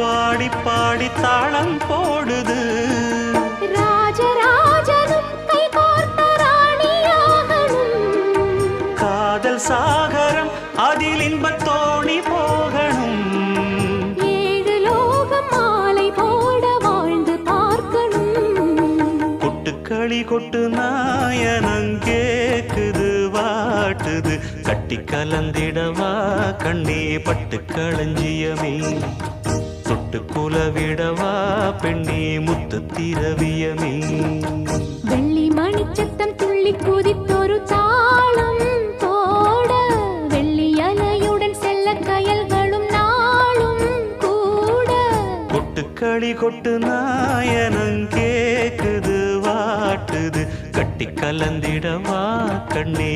பாடி பாடி தாளம் போடுது. ராஜராஜனும் கை கோர்த்த ராணியாகணும். காதல் சாகரம் அதில் இன்பத் தோணி போகணும். ஏழு லோகம் மாலை போட வாழ்ந்து பார்க்கணும். கொட்டுக்களி கொட்டு நாயனங் கேக்குது வாட்டுது. கட்டி கலந்திடவா கண்ணே பட்டு களஞ்சியமே. தொட்டு குலவிடவா பெண்ணே முத்து திரவியமே. வெள்ளி மணிச்சத்தம் துள்ளி குதித்தொரு தாளம் போட வெள்ளி அலையுடன் செல்ல கயல்களும் நாளும் கூட. கொட்டுக்களி கொட்டு நாயனங் கேக்குது வாட்டுது. கட்டி கலந்திடவா கண்ணே